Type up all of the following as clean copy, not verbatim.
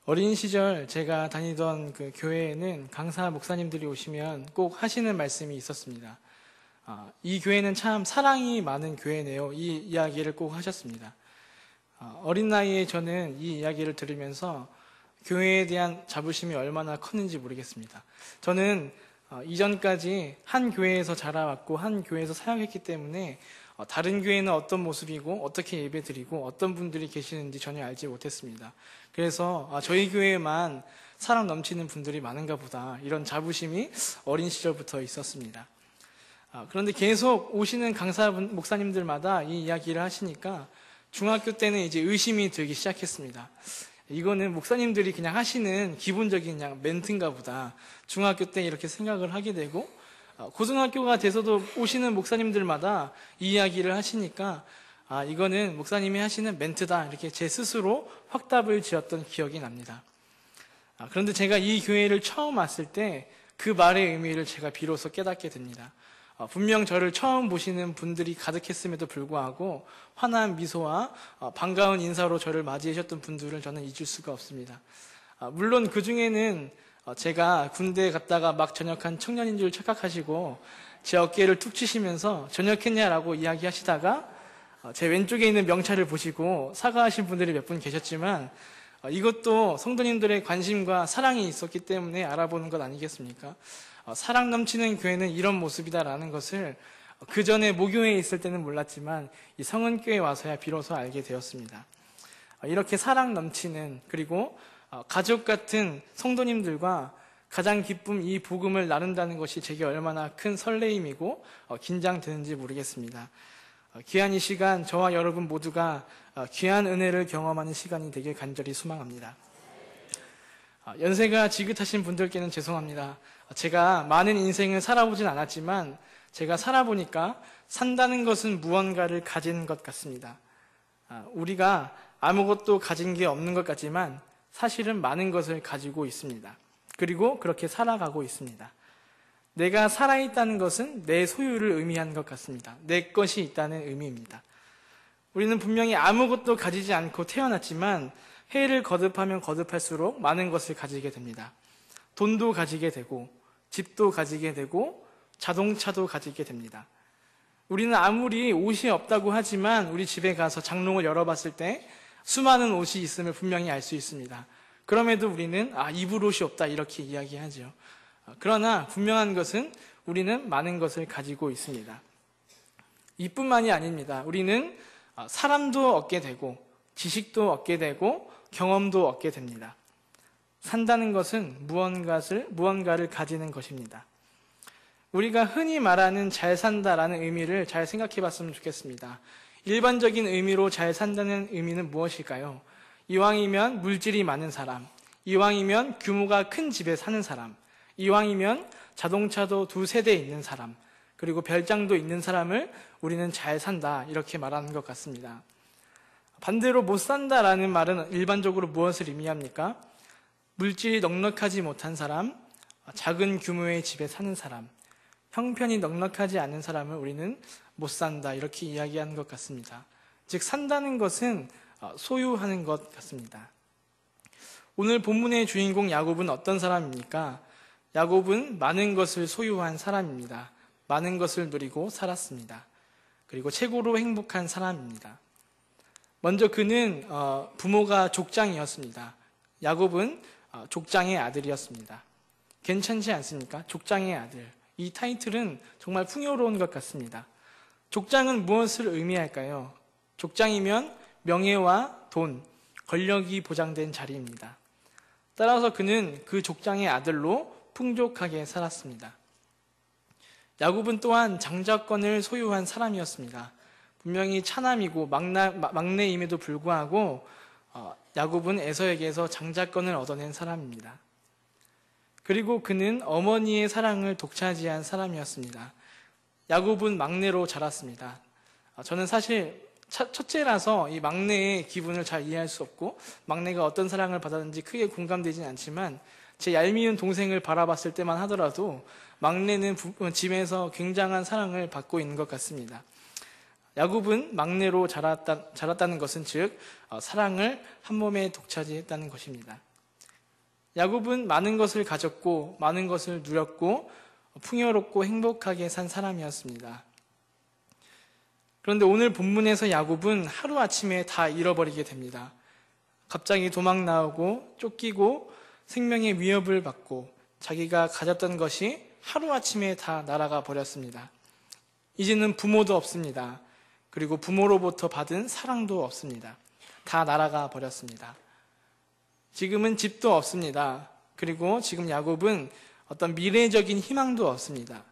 어린 시절 제가 다니던 그 교회에는 강사 목사님들이 오시면 꼭 하시는 말씀이 있었습니다. 이 교회는 참 사랑이 많은 교회네요. 이 이야기를 꼭 하셨습니다. 어린 나이에 저는 이 이야기를 들으면서 교회에 대한 자부심이 얼마나 컸는지 모르겠습니다. 저는 이전까지 한 교회에서 자라왔고 한 교회에서 사역했기 때문에 다른 교회는 어떤 모습이고 어떻게 예배드리고 어떤 분들이 계시는지 전혀 알지 못했습니다. 그래서 저희 교회에만 사랑 넘치는 분들이 많은가 보다, 이런 자부심이 어린 시절부터 있었습니다. 그런데 계속 오시는 강사 목사님들마다 이 이야기를 하시니까 중학교 때는 이제 의심이 들기 시작했습니다. 이거는 목사님들이 그냥 하시는 기본적인 그냥 멘트인가 보다, 중학교 때 이렇게 생각을 하게 되고, 고등학교가 돼서도 오시는 목사님들마다 이 이야기를 하시니까 이거는 목사님이 하시는 멘트다, 이렇게 제 스스로 확답을 지었던 기억이 납니다. 그런데 제가 이 교회를 처음 왔을 때 그 말의 의미를 제가 비로소 깨닫게 됩니다. 분명 저를 처음 보시는 분들이 가득했음에도 불구하고 환한 미소와 반가운 인사로 저를 맞이하셨던 분들을 저는 잊을 수가 없습니다. 물론 그 중에는 제가 군대에 갔다가 막 전역한 청년인 줄 착각하시고 제 어깨를 툭 치시면서 전역했냐라고 이야기하시다가 제 왼쪽에 있는 명찰을 보시고 사과하신 분들이 몇 분 계셨지만, 이것도 성도님들의 관심과 사랑이 있었기 때문에 알아보는 것 아니겠습니까? 사랑 넘치는 교회는 이런 모습이다라는 것을 그 전에 모교회에 있을 때는 몰랐지만 이 성은교회에 와서야 비로소 알게 되었습니다. 이렇게 사랑 넘치는, 그리고 가족 같은 성도님들과 가장 기쁨 이 복음을 나눈다는 것이 제게 얼마나 큰 설레임이고 긴장되는지 모르겠습니다. 귀한 이 시간, 저와 여러분 모두가 귀한 은혜를 경험하는 시간이 되길 간절히 소망합니다. 연세가 지긋하신 분들께는 죄송합니다. 제가 많은 인생을 살아보진 않았지만 제가 살아보니까 산다는 것은 무언가를 가진 것 같습니다. 우리가 아무것도 가진 게 없는 것 같지만 사실은 많은 것을 가지고 있습니다. 그리고 그렇게 살아가고 있습니다. 내가 살아있다는 것은 내 소유를 의미하는 것 같습니다. 내 것이 있다는 의미입니다. 우리는 분명히 아무것도 가지지 않고 태어났지만 해를 거듭하면 거듭할수록 많은 것을 가지게 됩니다. 돈도 가지게 되고, 집도 가지게 되고, 자동차도 가지게 됩니다. 우리는 아무리 옷이 없다고 하지만 우리 집에 가서 장롱을 열어봤을 때 수많은 옷이 있음을 분명히 알 수 있습니다. 그럼에도 우리는 입을 옷이 없다, 이렇게 이야기하죠. 그러나 분명한 것은 우리는 많은 것을 가지고 있습니다. 이뿐만이 아닙니다. 우리는 사람도 얻게 되고 지식도 얻게 되고 경험도 얻게 됩니다. 산다는 것은 무언가를 가지는 것입니다. 우리가 흔히 말하는 잘 산다라는 의미를 잘 생각해 봤으면 좋겠습니다. 일반적인 의미로 잘 산다는 의미는 무엇일까요? 이왕이면 물질이 많은 사람, 이왕이면 규모가 큰 집에 사는 사람, 이왕이면 자동차도 2세대 있는 사람, 그리고 별장도 있는 사람을 우리는 잘 산다, 이렇게 말하는 것 같습니다. 반대로 못 산다라는 말은 일반적으로 무엇을 의미합니까? 물질이 넉넉하지 못한 사람, 작은 규모의 집에 사는 사람, 형편이 넉넉하지 않은 사람을 우리는 못 산다, 이렇게 이야기하는 것 같습니다. 즉 산다는 것은 소유하는 것 같습니다. 오늘 본문의 주인공 야곱은 어떤 사람입니까? 야곱은 많은 것을 소유한 사람입니다. 많은 것을 누리고 살았습니다. 그리고 최고로 행복한 사람입니다. 먼저 그는 부모가 족장이었습니다. 야곱은 족장의 아들이었습니다. 괜찮지 않습니까? 족장의 아들. 이 타이틀은 정말 풍요로운 것 같습니다. 족장은 무엇을 의미할까요? 족장이면 명예와 돈, 권력이 보장된 자리입니다. 따라서 그는 그 족장의 아들로 풍족하게 살았습니다. 야곱은 또한 장자권을 소유한 사람이었습니다. 분명히 차남이고 막내임에도 불구하고 야곱은 에서에게서 장자권을 얻어낸 사람입니다. 그리고 그는 어머니의 사랑을 독차지한 사람이었습니다. 야곱은 막내로 자랐습니다. 저는 사실 첫째라서 이 막내의 기분을 잘 이해할 수 없고 막내가 어떤 사랑을 받았는지 크게 공감되진 않지만 제 얄미운 동생을 바라봤을 때만 하더라도 막내는 집에서 굉장한 사랑을 받고 있는 것 같습니다. 야곱은 막내로 자랐다는 것은 즉 사랑을 한 몸에 독차지했다는 것입니다. 야곱은 많은 것을 가졌고 많은 것을 누렸고 풍요롭고 행복하게 산 사람이었습니다. 그런데 오늘 본문에서 야곱은 하루아침에 다 잃어버리게 됩니다. 갑자기 도망 나오고 쫓기고 생명의 위협을 받고 자기가 가졌던 것이 하루아침에 다 날아가 버렸습니다. 이제는 부모도 없습니다. 그리고 부모로부터 받은 사랑도 없습니다. 다 날아가 버렸습니다. 지금은 집도 없습니다. 그리고 지금 야곱은 어떤 미래적인 희망도 없습니다.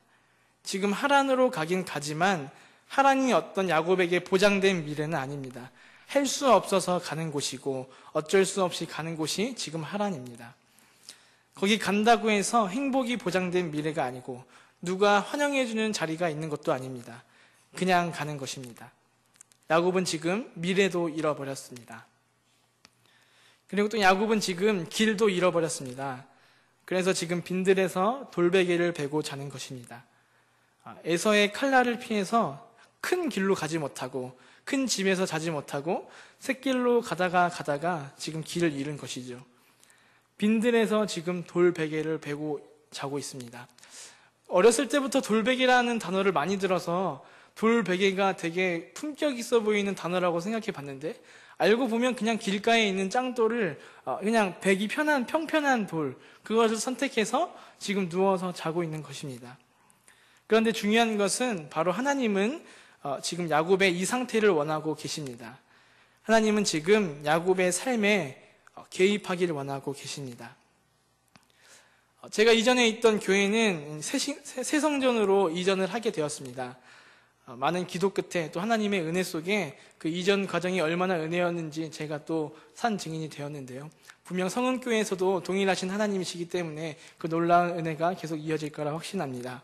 지금 하란으로 가긴 가지만 하란이 어떤 야곱에게 보장된 미래는 아닙니다. 할 수 없어서 가는 곳이고 어쩔 수 없이 가는 곳이 지금 하란입니다. 거기 간다고 해서 행복이 보장된 미래가 아니고 누가 환영해주는 자리가 있는 것도 아닙니다. 그냥 가는 것입니다. 야곱은 지금 미래도 잃어버렸습니다. 그리고 또 야곱은 지금 길도 잃어버렸습니다. 그래서 지금 빈들에서 돌베개를 베고 자는 것입니다. 에서의 칼날을 피해서 큰 길로 가지 못하고 큰 집에서 자지 못하고 샛길로 가다가 지금 길을 잃은 것이죠. 빈들에서 지금 돌베개를 베고 자고 있습니다. 어렸을 때부터 돌베개라는 단어를 많이 들어서 돌베개가 되게 품격 있어 보이는 단어라고 생각해 봤는데 알고 보면 그냥 길가에 있는 짱돌을 그냥 베기 편한 평편한 돌 그것을 선택해서 지금 누워서 자고 있는 것입니다. 그런데 중요한 것은 바로 하나님은 지금 야곱의 이 상태를 원하고 계십니다. 하나님은 지금 야곱의 삶에 개입하기를 원하고 계십니다. 제가 이전에 있던 교회는 새성전으로 이전을 하게 되었습니다. 많은 기도 끝에 또 하나님의 은혜 속에 그 이전 과정이 얼마나 은혜였는지 제가 또 산 증인이 되었는데요. 분명 성은교회에서도 동일하신 하나님이시기 때문에 그 놀라운 은혜가 계속 이어질 거라 확신합니다.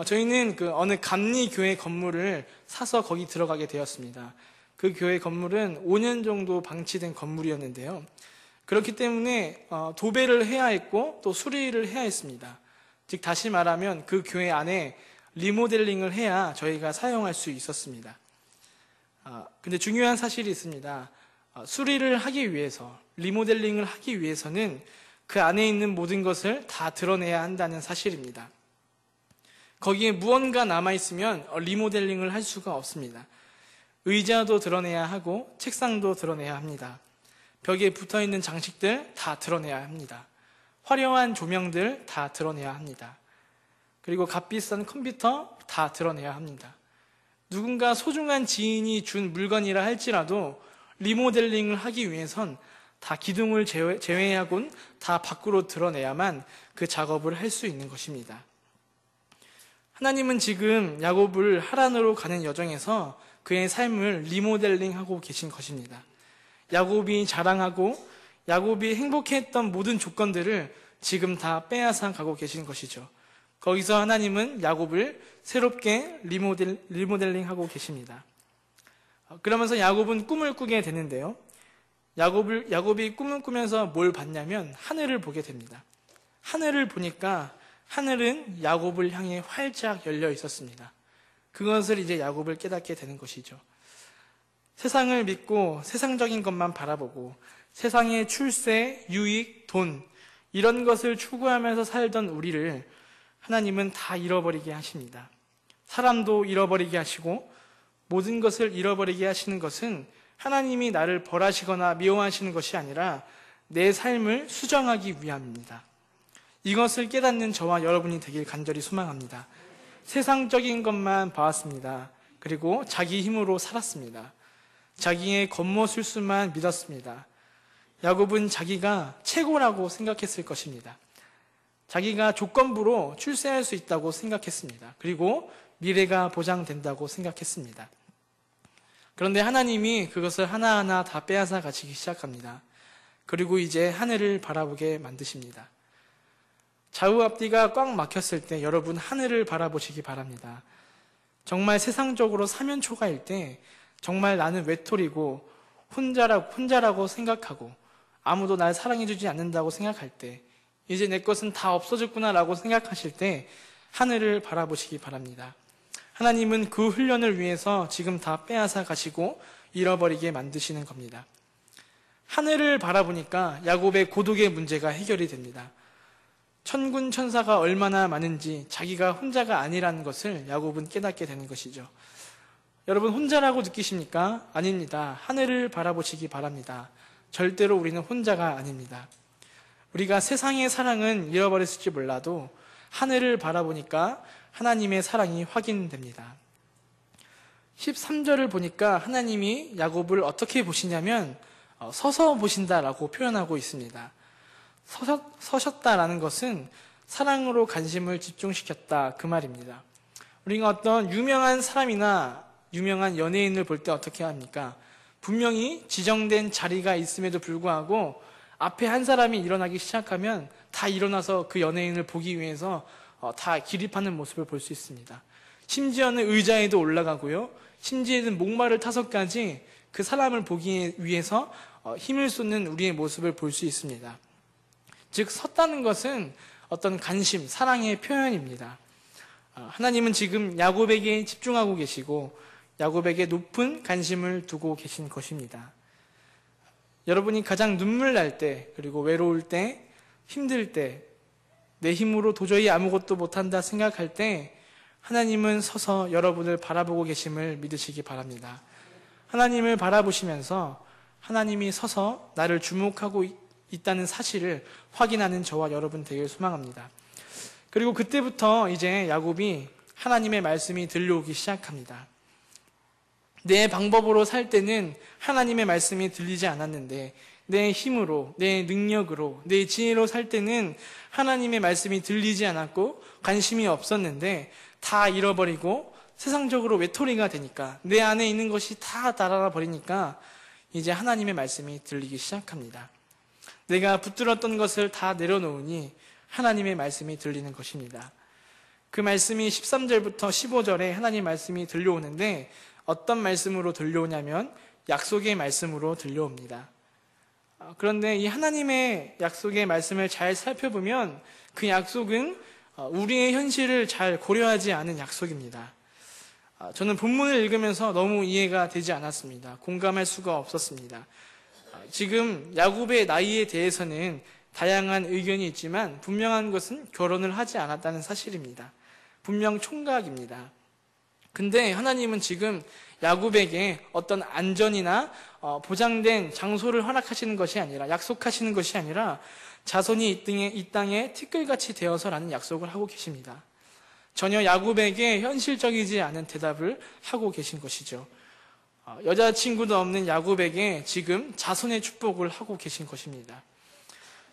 저희는 그 어느 감리교회 건물을 사서 거기 들어가게 되었습니다. 그 교회 건물은 5년 정도 방치된 건물이었는데요. 그렇기 때문에 도배를 해야 했고 또 수리를 해야 했습니다. 즉 다시 말하면 그 교회 안에 리모델링을 해야 저희가 사용할 수 있었습니다. 근데 중요한 사실이 있습니다. 수리를 하기 위해서, 리모델링을 하기 위해서는 그 안에 있는 모든 것을 다 드러내야 한다는 사실입니다. 거기에 무언가 남아있으면 리모델링을 할 수가 없습니다. 의자도 드러내야 하고 책상도 드러내야 합니다. 벽에 붙어있는 장식들 다 드러내야 합니다. 화려한 조명들 다 드러내야 합니다. 그리고 값비싼 컴퓨터 다 드러내야 합니다. 누군가 소중한 지인이 준 물건이라 할지라도 리모델링을 하기 위해선 다 기둥을 제외하곤 다 밖으로 드러내야만 그 작업을 할 수 있는 것입니다. 하나님은 지금 야곱을 하란으로 가는 여정에서 그의 삶을 리모델링하고 계신 것입니다. 야곱이 자랑하고 야곱이 행복했던 모든 조건들을 지금 다 빼앗아 가고 계신 것이죠. 거기서 하나님은 야곱을 새롭게 리모델링하고 계십니다. 그러면서 야곱은 꿈을 꾸게 되는데요. 야곱이 꿈을 꾸면서 뭘 봤냐면 하늘을 보게 됩니다. 하늘을 보니까 하늘은 야곱을 향해 활짝 열려 있었습니다. 그것을 이제 야곱을 깨닫게 되는 것이죠. 세상을 믿고 세상적인 것만 바라보고 세상의 출세, 유익, 돈 이런 것을 추구하면서 살던 우리를 하나님은 다 잃어버리게 하십니다. 사람도 잃어버리게 하시고 모든 것을 잃어버리게 하시는 것은 하나님이 나를 벌하시거나 미워하시는 것이 아니라 내 삶을 수정하기 위함입니다. 이것을 깨닫는 저와 여러분이 되길 간절히 소망합니다. 세상적인 것만 봐왔습니다. 그리고 자기 힘으로 살았습니다. 자기의 겉모술수만 믿었습니다. 야곱은 자기가 최고라고 생각했을 것입니다. 자기가 조건부로 출세할 수 있다고 생각했습니다. 그리고 미래가 보장된다고 생각했습니다. 그런데 하나님이 그것을 하나하나 다 빼앗아 가시기 시작합니다. 그리고 이제 하늘을 바라보게 만드십니다. 좌우 앞뒤가 꽉 막혔을 때 여러분 하늘을 바라보시기 바랍니다. 정말 세상적으로 사면초가일 때 정말 나는 외톨이고 혼자라고 생각하고 아무도 날 사랑해주지 않는다고 생각할 때 이제 내 것은 다 없어졌구나라고 생각하실 때 하늘을 바라보시기 바랍니다. 하나님은 그 훈련을 위해서 지금 다 빼앗아 가시고 잃어버리게 만드시는 겁니다. 하늘을 바라보니까 야곱의 고독의 문제가 해결이 됩니다. 천군 천사가 얼마나 많은지 자기가 혼자가 아니라는 것을 야곱은 깨닫게 되는 것이죠. 여러분, 혼자라고 느끼십니까? 아닙니다. 하늘을 바라보시기 바랍니다. 절대로 우리는 혼자가 아닙니다. 우리가 세상의 사랑은 잃어버렸을지 몰라도 하늘을 바라보니까 하나님의 사랑이 확인됩니다. 13절을 보니까 하나님이 야곱을 어떻게 보시냐면 서서 보신다라고 표현하고 있습니다. 서셨다라는 것은 사랑으로 관심을 집중시켰다, 그 말입니다. 우리가 어떤 유명한 사람이나 유명한 연예인을 볼 때 어떻게 합니까? 분명히 지정된 자리가 있음에도 불구하고 앞에 한 사람이 일어나기 시작하면 다 일어나서 그 연예인을 보기 위해서 다 기립하는 모습을 볼 수 있습니다. 심지어는 의자에도 올라가고요. 심지어는 목마를 타서까지 그 사람을 보기 위해서 힘을 쏟는 우리의 모습을 볼 수 있습니다. 즉, 섰다는 것은 어떤 관심, 사랑의 표현입니다. 하나님은 지금 야곱에게 집중하고 계시고 야곱에게 높은 관심을 두고 계신 것입니다. 여러분이 가장 눈물 날 때, 그리고 외로울 때, 힘들 때, 내 힘으로 도저히 아무것도 못한다 생각할 때 하나님은 서서 여러분을 바라보고 계심을 믿으시기 바랍니다. 하나님을 바라보시면서 하나님이 서서 나를 주목하고 있다는 사실을 확인하는 저와 여러분 되길 소망합니다. 그리고 그때부터 이제 야곱이 하나님의 말씀이 들려오기 시작합니다. 내 방법으로 살 때는 하나님의 말씀이 들리지 않았는데 내 힘으로, 내 능력으로, 내 지혜로 살 때는 하나님의 말씀이 들리지 않았고 관심이 없었는데 다 잃어버리고 세상적으로 외톨이가 되니까, 내 안에 있는 것이 다 달아나 버리니까 이제 하나님의 말씀이 들리기 시작합니다. 내가 붙들었던 것을 다 내려놓으니 하나님의 말씀이 들리는 것입니다. 그 말씀이 13절부터 15절에 하나님 말씀이 들려오는데 어떤 말씀으로 들려오냐면 약속의 말씀으로 들려옵니다. 그런데 이 하나님의 약속의 말씀을 잘 살펴보면 그 약속은 우리의 현실을 잘 고려하지 않은 약속입니다. 저는 본문을 읽으면서 너무 이해가 되지 않았습니다. 공감할 수가 없었습니다. 지금 야곱의 나이에 대해서는 다양한 의견이 있지만 분명한 것은 결혼을 하지 않았다는 사실입니다. 분명 총각입니다. 근데 하나님은 지금 야곱에게 어떤 안전이나 보장된 장소를 허락하시는 것이 아니라, 약속하시는 것이 아니라 자손이 이 땅에 티끌같이 되어서라는 약속을 하고 계십니다. 전혀 야곱에게 현실적이지 않은 대답을 하고 계신 것이죠. 여자친구도 없는 야곱에게 지금 자손의 축복을 하고 계신 것입니다.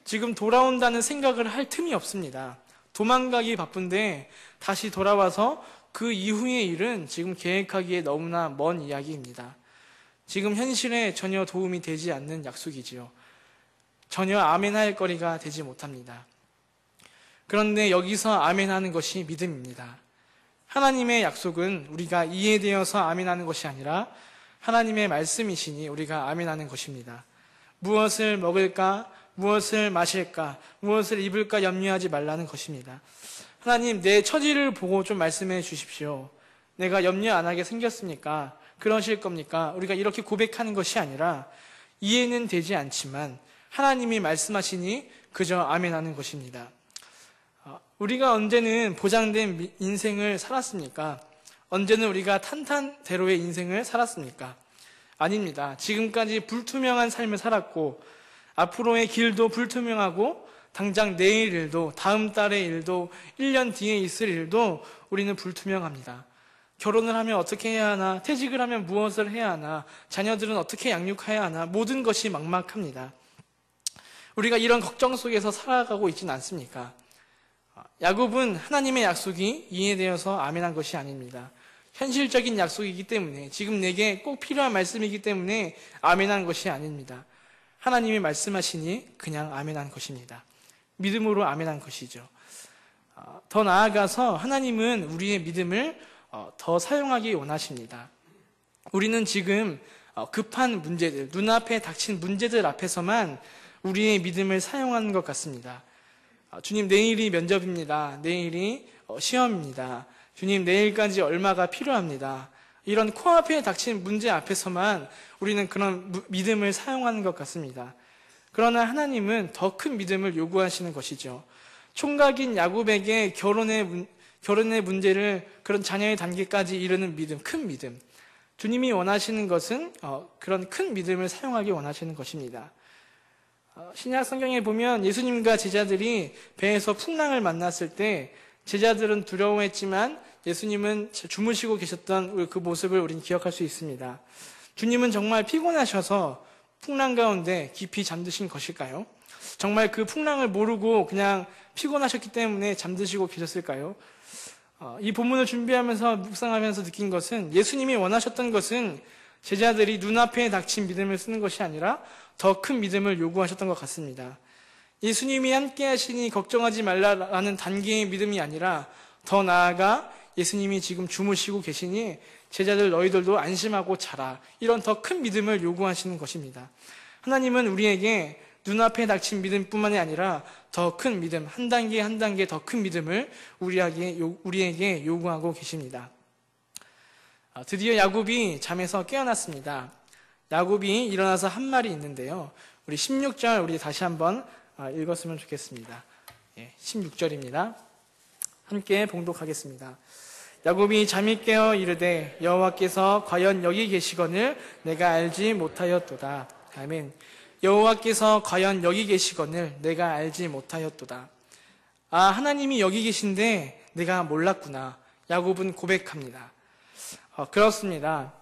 지금 돌아온다는 생각을 할 틈이 없습니다. 도망가기 바쁜데 다시 돌아와서 그 이후의 일은 지금 계획하기에 너무나 먼 이야기입니다. 지금 현실에 전혀 도움이 되지 않는 약속이지요. 전혀 아멘할 거리가 되지 못합니다. 그런데 여기서 아멘하는 것이 믿음입니다. 하나님의 약속은 우리가 이해되어서 아멘하는 것이 아니라 하나님의 말씀이시니 우리가 아멘하는 것입니다. 무엇을 먹을까, 무엇을 마실까, 무엇을 입을까 염려하지 말라는 것입니다. 하나님, 내 처지를 보고 좀 말씀해 주십시오. 내가 염려 안 하게 생겼습니까? 그러실 겁니까? 우리가 이렇게 고백하는 것이 아니라 이해는 되지 않지만 하나님이 말씀하시니 그저 아멘하는 것입니다. 우리가 언제는 보장된 인생을 살았습니까? 언제는 우리가 탄탄대로의 인생을 살았습니까? 아닙니다. 지금까지 불투명한 삶을 살았고 앞으로의 길도 불투명하고 당장 내일 일도, 다음 달의 일도, 1년 뒤에 있을 일도 우리는 불투명합니다. 결혼을 하면 어떻게 해야 하나, 퇴직을 하면 무엇을 해야 하나, 자녀들은 어떻게 양육해야 하나, 모든 것이 막막합니다. 우리가 이런 걱정 속에서 살아가고 있지는 않습니까? 야곱은 하나님의 약속이 이해되어서 아멘한 것이 아닙니다. 현실적인 약속이기 때문에, 지금 내게 꼭 필요한 말씀이기 때문에 아멘한 것이 아닙니다. 하나님이 말씀하시니 그냥 아멘한 것입니다. 믿음으로 아멘한 것이죠. 더 나아가서 하나님은 우리의 믿음을 더 사용하기 원하십니다. 우리는 지금 급한 문제들, 눈앞에 닥친 문제들 앞에서만 우리의 믿음을 사용하는 것 같습니다. 주님, 내일이 면접입니다. 내일이 시험입니다. 주님, 내일까지 얼마가 필요합니다. 이런 코앞에 닥친 문제 앞에서만 우리는 그런 믿음을 사용하는 것 같습니다. 그러나 하나님은 더 큰 믿음을 요구하시는 것이죠. 총각인 야곱에게 결혼의 문제를 그런 자녀의 단계까지 이르는 믿음, 큰 믿음. 주님이 원하시는 것은 그런 큰 믿음을 사용하기 원하시는 것입니다. 신약 성경에 보면 예수님과 제자들이 배에서 풍랑을 만났을 때 제자들은 두려워했지만 예수님은 주무시고 계셨던 그 모습을 우리는 기억할 수 있습니다. 주님은 정말 피곤하셔서 풍랑 가운데 깊이 잠드신 것일까요? 정말 그 풍랑을 모르고 그냥 피곤하셨기 때문에 잠드시고 계셨을까요? 이 본문을 준비하면서 묵상하면서 느낀 것은 예수님이 원하셨던 것은 제자들이 눈앞에 닥친 믿음을 쓰는 것이 아니라 더 큰 믿음을 요구하셨던 것 같습니다. 예수님이 함께 하시니 걱정하지 말라라는 단계의 믿음이 아니라 더 나아가 예수님이 지금 주무시고 계시니 제자들 너희들도 안심하고 자라. 이런 더 큰 믿음을 요구하시는 것입니다. 하나님은 우리에게 눈앞에 닥친 믿음뿐만이 아니라 더 큰 믿음, 한 단계 한 단계 더 큰 믿음을 우리에게 요구하고 계십니다. 드디어 야곱이 잠에서 깨어났습니다. 야곱이 일어나서 한 말이 있는데요. 우리 16절 우리 다시 한번 읽었으면 좋겠습니다. 16절입니다. 함께 봉독하겠습니다. 야곱이 잠이 깨어 이르되 여호와께서 과연 여기 계시거늘 내가 알지 못하였도다. 아멘. 여호와께서 과연 여기 계시거늘 내가 알지 못하였도다. 하나님이 여기 계신데 내가 몰랐구나. 야곱은 고백합니다. 그렇습니다.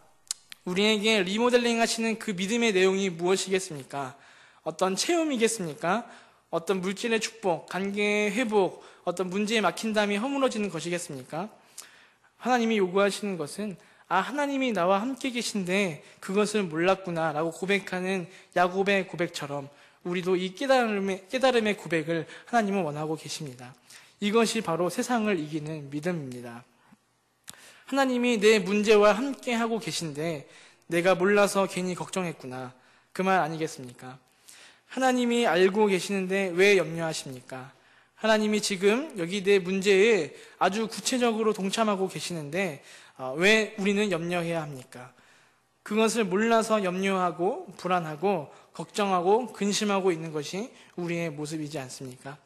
우리에게 리모델링 하시는 그 믿음의 내용이 무엇이겠습니까? 어떤 체험이겠습니까? 어떤 물질의 축복, 관계의 회복, 어떤 문제에 막힌담이 허물어지는 것이겠습니까? 하나님이 요구하시는 것은 하나님이 나와 함께 계신데 그것을 몰랐구나 라고 고백하는 야곱의 고백처럼 우리도 이 깨달음의 고백을 하나님은 원하고 계십니다. 이것이 바로 세상을 이기는 믿음입니다. 하나님이 내 문제와 함께 하고 계신데 내가 몰라서 괜히 걱정했구나. 그 말 아니겠습니까? 하나님이 알고 계시는데 왜 염려하십니까? 하나님이 지금 여기 내 문제에 아주 구체적으로 동참하고 계시는데 왜 우리는 염려해야 합니까? 그것을 몰라서 염려하고 불안하고 걱정하고 근심하고 있는 것이 우리의 모습이지 않습니까?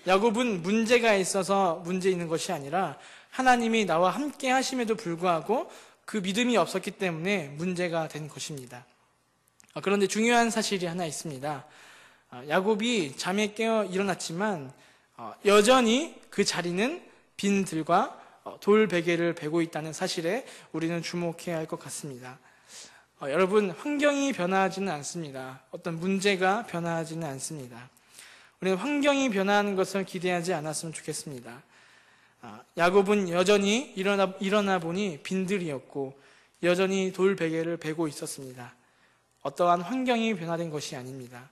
야곱은 문제가 있어서 문제 있는 것이 아니라 하나님이 나와 함께 하심에도 불구하고 그 믿음이 없었기 때문에 문제가 된 것입니다. 그런데 중요한 사실이 하나 있습니다. 야곱이 잠에 깨어 일어났지만 여전히 그 자리는 빈들과 돌 베개를 베고 있다는 사실에 우리는 주목해야 할 것 같습니다. 여러분, 환경이 변화하지는 않습니다. 어떤 문제가 변화하지는 않습니다. 우리는 환경이 변화하는 것을 기대하지 않았으면 좋겠습니다. 야곱은 여전히 일어나 보니 빈들이었고 여전히 돌 베개를 베고 있었습니다. 어떠한 환경이 변화된 것이 아닙니다.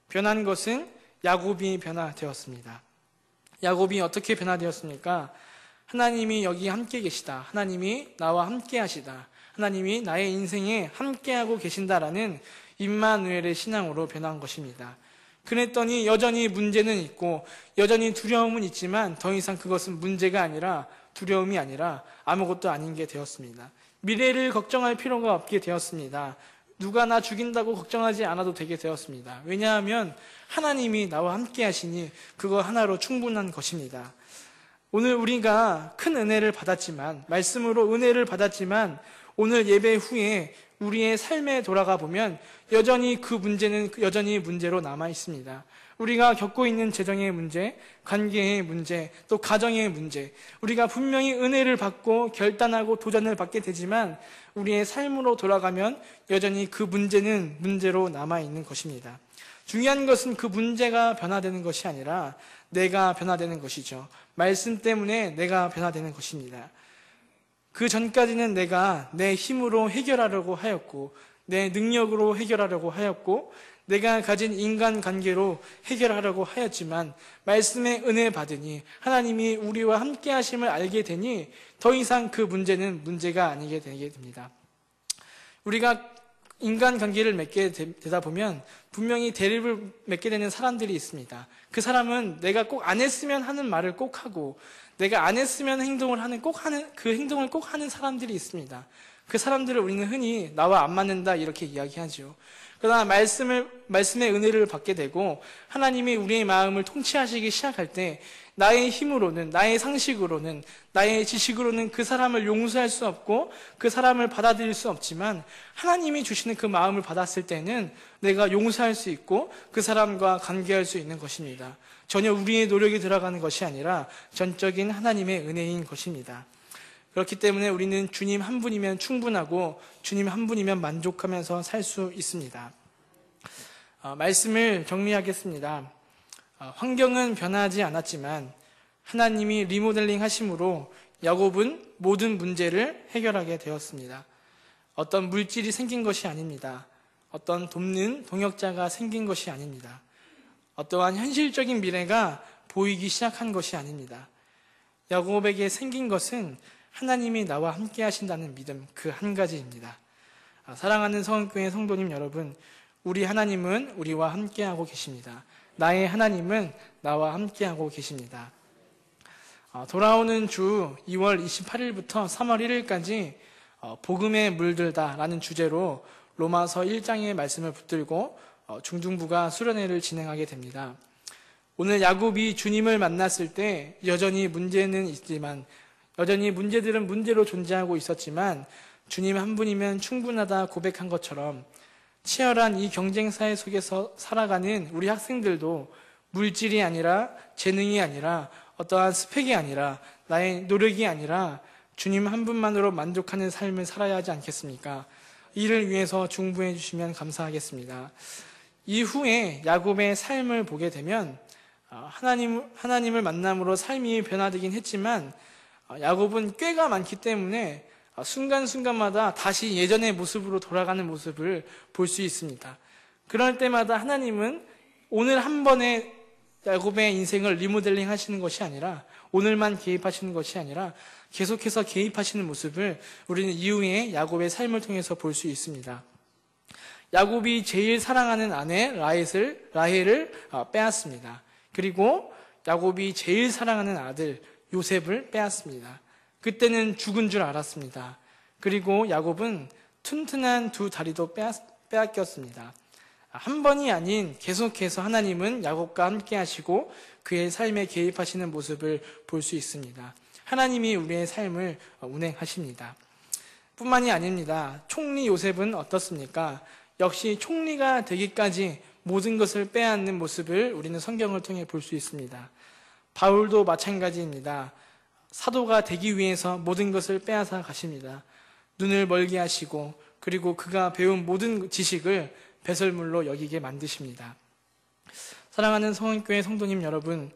변한 것은 야곱이 변화되었습니다. 야곱이 어떻게 변화되었습니까? 하나님이 여기 함께 계시다. 하나님이 나와 함께 하시다. 하나님이 나의 인생에 함께하고 계신다라는 임마누엘의 신앙으로 변한 것입니다. 그랬더니 여전히 문제는 있고 여전히 두려움은 있지만 더 이상 그것은 문제가 아니라 두려움이 아니라 아무것도 아닌 게 되었습니다. 미래를 걱정할 필요가 없게 되었습니다. 누가 나 죽인다고 걱정하지 않아도 되게 되었습니다. 왜냐하면 하나님이 나와 함께 하시니 그거 하나로 충분한 것입니다. 오늘 우리가 큰 은혜를 받았지만, 말씀으로 은혜를 받았지만 오늘 예배 후에 우리의 삶에 돌아가 보면 여전히 그 문제는 여전히 문제로 남아 있습니다. 우리가 겪고 있는 재정의 문제, 관계의 문제, 또 가정의 문제, 우리가 분명히 은혜를 받고 결단하고 도전을 받게 되지만 우리의 삶으로 돌아가면 여전히 그 문제는 문제로 남아 있는 것입니다. 중요한 것은 그 문제가 변화되는 것이 아니라 내가 변화되는 것이죠. 말씀 때문에 내가 변화되는 것입니다. 그 전까지는 내가 내 힘으로 해결하려고 하였고 내 능력으로 해결하려고 하였고 내가 가진 인간관계로 해결하려고 하였지만 말씀의 은혜 받으니 하나님이 우리와 함께 하심을 알게 되니 더 이상 그 문제는 문제가 아니게 되게 됩니다. 우리가 인간관계를 맺게 되다 보면 분명히 대립을 맺게 되는 사람들이 있습니다. 그 사람은 내가 꼭 안 했으면 하는 말을 꼭 하고 내가 안 했으면 그 행동을 꼭 하는 사람들이 있습니다. 그 사람들을 우리는 흔히 나와 안 맞는다 이렇게 이야기하죠. 그러나 말씀의 은혜를 받게 되고 하나님이 우리의 마음을 통치하시기 시작할 때 나의 힘으로는, 나의 상식으로는, 나의 지식으로는 그 사람을 용서할 수 없고 그 사람을 받아들일 수 없지만 하나님이 주시는 그 마음을 받았을 때는 내가 용서할 수 있고 그 사람과 관계할 수 있는 것입니다. 전혀 우리의 노력이 들어가는 것이 아니라 전적인 하나님의 은혜인 것입니다. 그렇기 때문에 우리는 주님 한 분이면 충분하고 주님 한 분이면 만족하면서 살 수 있습니다. 말씀을 정리하겠습니다. 환경은 변하지 않았지만 하나님이 리모델링 하심으로 야곱은 모든 문제를 해결하게 되었습니다. 어떤 물질이 생긴 것이 아닙니다. 어떤 돕는 동역자가 생긴 것이 아닙니다. 어떠한 현실적인 미래가 보이기 시작한 것이 아닙니다. 야곱에게 생긴 것은 하나님이 나와 함께 하신다는 믿음 그 한 가지입니다. 사랑하는 성은교회 성도님 여러분, 우리 하나님은 우리와 함께하고 계십니다. 나의 하나님은 나와 함께하고 계십니다. 돌아오는 주 2월 28일부터 3월 1일까지 복음에 물들다 라는 주제로 로마서 1장의 말씀을 붙들고 중등부가 수련회를 진행하게 됩니다. 오늘 야곱이 주님을 만났을 때 여전히 문제는 있지만, 여전히 문제들은 문제로 존재하고 있었지만 주님 한 분이면 충분하다 고백한 것처럼 치열한 이 경쟁사회 속에서 살아가는 우리 학생들도 물질이 아니라, 재능이 아니라, 어떠한 스펙이 아니라, 나의 노력이 아니라 주님 한 분만으로 만족하는 삶을 살아야 하지 않겠습니까? 이를 위해서 중보해 주시면 감사하겠습니다. 이후에 야곱의 삶을 보게 되면 하나님을 만남으로 삶이 변화되긴 했지만 야곱은 꾀가 많기 때문에 순간순간마다 다시 예전의 모습으로 돌아가는 모습을 볼 수 있습니다. 그럴 때마다 하나님은 오늘 한 번에 야곱의 인생을 리모델링 하시는 것이 아니라, 오늘만 개입하시는 것이 아니라 계속해서 개입하시는 모습을 우리는 이후에 야곱의 삶을 통해서 볼 수 있습니다. 야곱이 제일 사랑하는 아내 라헬을 빼앗습니다. 그리고 야곱이 제일 사랑하는 아들 요셉을 빼앗습니다. 그때는 죽은 줄 알았습니다. 그리고 야곱은 튼튼한 두 다리도 빼앗겼습니다. 한 번이 아닌 계속해서 하나님은 야곱과 함께 하시고 그의 삶에 개입하시는 모습을 볼 수 있습니다. 하나님이 우리의 삶을 운행하십니다. 뿐만이 아닙니다. 총리 요셉은 어떻습니까? 역시 총리가 되기까지 모든 것을 빼앗는 모습을 우리는 성경을 통해 볼 수 있습니다. 바울도 마찬가지입니다. 사도가 되기 위해서 모든 것을 빼앗아 가십니다. 눈을 멀게 하시고 그리고 그가 배운 모든 지식을 배설물로 여기게 만드십니다. 사랑하는 성은교회 성도님 여러분,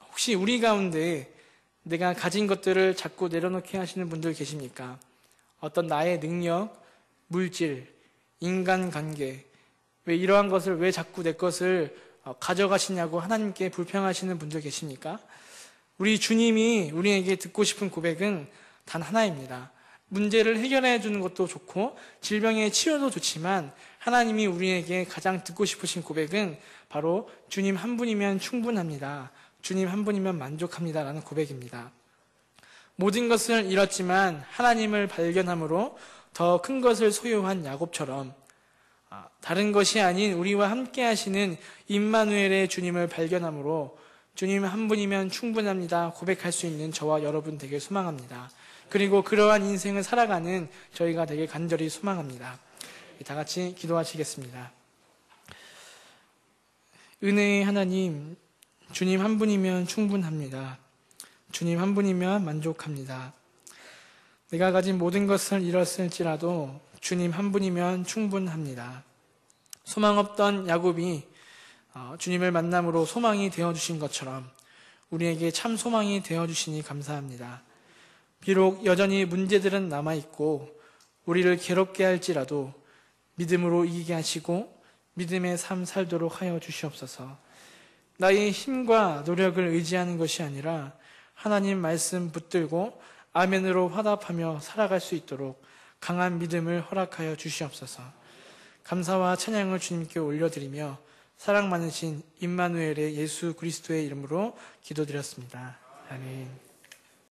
혹시 우리 가운데 내가 가진 것들을 자꾸 내려놓게 하시는 분들 계십니까? 어떤 나의 능력, 물질, 인간관계, 왜 이러한 것을 왜 자꾸 내 것을 가져가시냐고 하나님께 불평하시는 분들 계십니까? 우리 주님이 우리에게 듣고 싶은 고백은 단 하나입니다. 문제를 해결해 주는 것도 좋고 질병의 치료도 좋지만 하나님이 우리에게 가장 듣고 싶으신 고백은 바로 주님 한 분이면 충분합니다. 주님 한 분이면 만족합니다. 라는 고백입니다. 모든 것을 잃었지만 하나님을 발견함으로 더 큰 것을 소유한 야곱처럼 다른 것이 아닌 우리와 함께 하시는 임마누엘의 주님을 발견함으로 주님 한 분이면 충분합니다. 고백할 수 있는 저와 여러분 되길 소망합니다. 그리고 그러한 인생을 살아가는 저희가 되길 간절히 소망합니다. 다 같이 기도하시겠습니다. 은혜의 하나님, 주님 한 분이면 충분합니다. 주님 한 분이면 만족합니다. 내가 가진 모든 것을 잃었을지라도 주님 한 분이면 충분합니다. 소망 없던 야곱이 주님을 만남으로 소망이 되어주신 것처럼 우리에게 참 소망이 되어주시니 감사합니다. 비록 여전히 문제들은 남아있고 우리를 괴롭게 할지라도 믿음으로 이기게 하시고 믿음의 삶 살도록 하여 주시옵소서. 나의 힘과 노력을 의지하는 것이 아니라 하나님 말씀 붙들고 아멘으로 화답하며 살아갈 수 있도록 강한 믿음을 허락하여 주시옵소서. 감사와 찬양을 주님께 올려드리며 사랑 많으신 임마누엘의 예수 그리스도의 이름으로 기도드렸습니다. 아멘.